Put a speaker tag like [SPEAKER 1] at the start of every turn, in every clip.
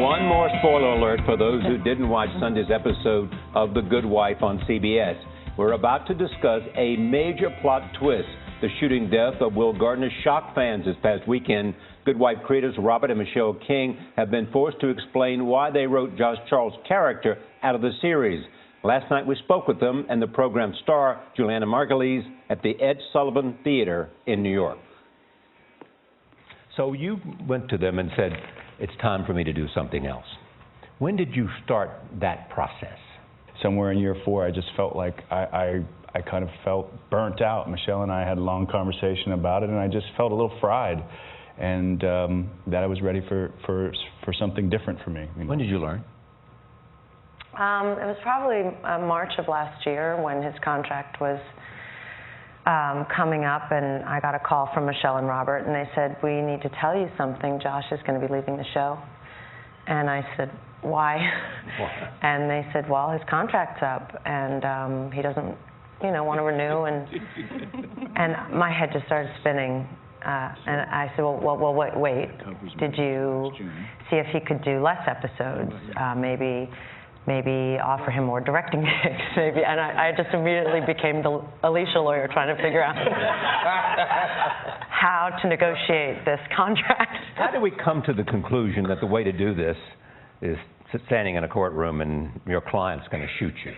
[SPEAKER 1] One more spoiler alert for those who didn't watch Sunday's episode of The Good Wife on CBS. We're about to discuss a major plot twist, the shooting death of Will Gardner shocked fans this past weekend. Good Wife creators Robert and Michelle King have been forced to explain why they wrote Josh Charles' character out of the series. Last night we spoke with them and the program's star, Julianna Margulies, at the Ed Sullivan Theater in New York. So you went to them and said, it's time for me to do something else. When did you start that process?
[SPEAKER 2] Somewhere in year 4, I just felt like I kind of felt burnt out. Michelle and I had a long conversation about it, and I just felt a little fried, and that I was ready for something different for me. You know?
[SPEAKER 1] When did you learn?
[SPEAKER 3] It was probably March of last year when his contract was coming up, and I got a call from Michelle and Robert, and they said, we need to tell you something. Josh is going to be leaving the show. And I said, why? And they said, well, his contract's up, and he doesn't, want to renew. And my head just started spinning. And I said, well, wait. Did you see if he could do less episodes? Maybe offer him more directing gigs, maybe. And I just immediately became the Alicia lawyer trying to figure out how to negotiate this contract.
[SPEAKER 1] How did we come to the conclusion that the way to do this is standing in a courtroom and your client's going to shoot you?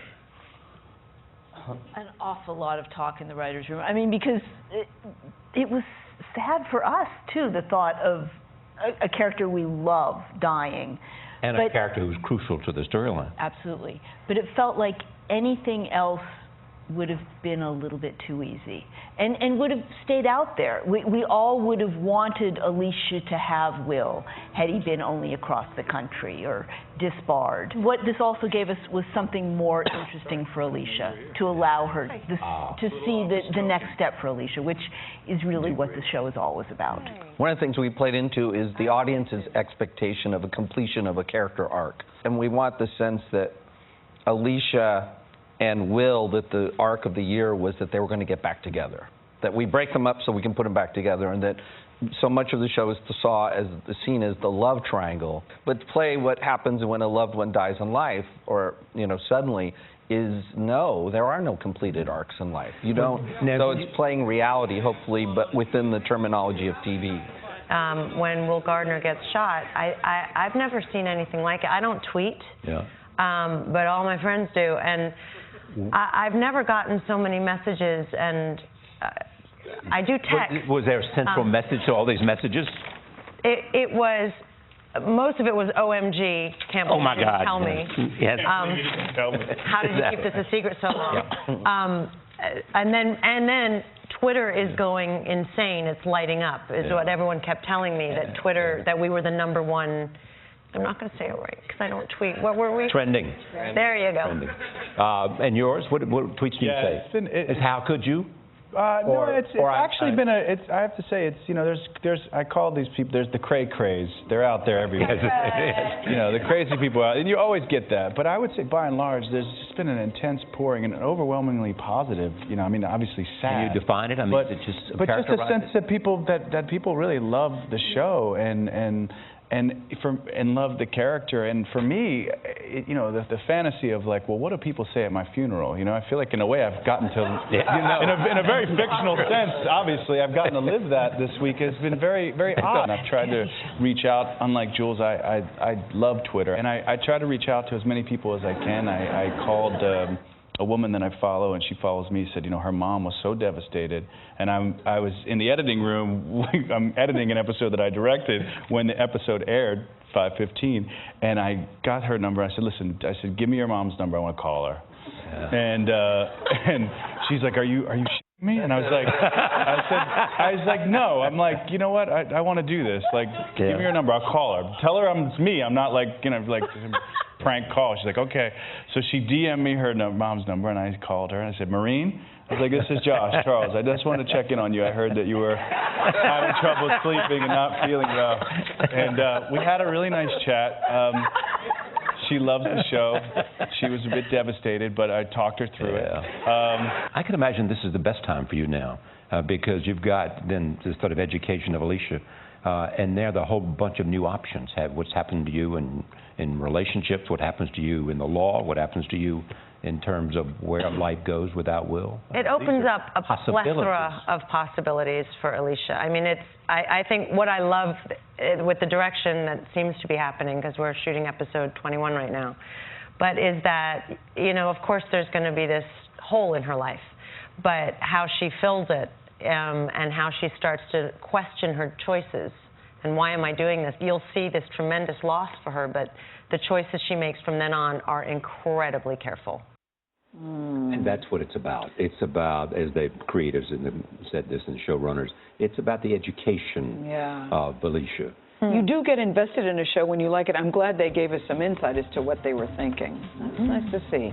[SPEAKER 4] An awful lot of talk in the writer's room. I mean, because it was sad for us, too, the thought of a character we love dying.
[SPEAKER 1] And a character who's crucial to the storyline.
[SPEAKER 4] Absolutely. But it felt like anything else would have been a little bit too easy and would have stayed out there. We all would have wanted Alicia to have Will had he been only across the country or disbarred. What this also gave us was something more interesting for Alicia, to allow her to see the next step for Alicia, which is really what the show is always about.
[SPEAKER 5] One of the things we played into is the audience's expectation of a completion of a character arc. And we want the sense that Alicia and Will, that the arc of the year was that they were going to get back together. That we break them up so we can put them back together, and that so much of the show is seen as the love triangle. But play what happens when a loved one dies in life, or suddenly, is no, there are no completed arcs in life. You don't. So it's playing reality, hopefully, but within the terminology of TV.
[SPEAKER 3] When Will Gardner gets shot, I've never seen anything like it. I don't tweet, but all my friends do, and I've never gotten so many messages, and I do text.
[SPEAKER 1] Was there a central message to all these messages?
[SPEAKER 3] It was, most of it was OMG, can't believe you didn't tell me.
[SPEAKER 1] Yes.
[SPEAKER 3] How did you keep this a secret so long? And then Twitter is going insane. It's lighting up, is what everyone kept telling me, that Twitter, that we were the #1. I'm not going to say it right because I don't tweet. What were we?
[SPEAKER 1] Trending.
[SPEAKER 3] There you go.
[SPEAKER 1] Trending. And yours? What tweets do you say? It's how could you?
[SPEAKER 2] No, it's actually been I have to say, there's I call these people, there's the cray-crays. They're out there everywhere. The crazy people out, and you always get that. But I would say, by and large, there's just been an intense pouring and overwhelmingly positive. I mean, obviously sad.
[SPEAKER 1] Can you define it? I mean,
[SPEAKER 2] but,
[SPEAKER 1] it's just
[SPEAKER 2] but just a sense that people really love the show and love the character. And for me, the fantasy of like, well, what do people say at my funeral? I feel like in a way I've gotten to, in a very fictional sense, obviously, I've gotten to live that this week. It's been very, very odd. I've tried to reach out. Unlike Jules, I love Twitter, and I try to reach out to as many people as I can. I called a woman that I follow, and she follows me, said, her mom was so devastated. And I was in the editing room. I'm editing an episode that I directed when the episode aired, 5:15, and I got her number. I said, listen, give me your mom's number. I want to call her. Yeah. And she's like, are you shitting me? And I was like, no. I'm like, you know what? I want to do this. Like, give me your number. I'll call her. Tell her it's me. I'm not like, prank call. She's like, okay. So she DM'd me her mom's number, and I called her, and I said, Maureen? I was like, this is Josh Charles. I just wanted to check in on you. I heard that you were having trouble sleeping and not feeling well. And we had a really nice chat. She loves the show. She was a bit devastated, but I talked her through it.
[SPEAKER 1] I can imagine this is the best time for you now because you've got then this sort of education of Alicia and there are a whole bunch of new options. What's happened to you in relationships, what happens to you in the law, what happens to you in terms of where life goes without Will.
[SPEAKER 3] It opens up a plethora of possibilities for Alicia. I mean, I think what I love with the direction that seems to be happening, because we're shooting episode 21 right now, but is that, you know, of course there's going to be this hole in her life, but how she fills it and how she starts to question her choices and why am I doing this? You'll see this tremendous loss for her, but the choices she makes from then on are incredibly careful.
[SPEAKER 1] And that's what it's about. It's about, as the creators said this and the showrunners, it's about the education of Alicia.
[SPEAKER 6] You do get invested in a show when you like it. I'm glad they gave us some insight as to what they were thinking. That's nice to see.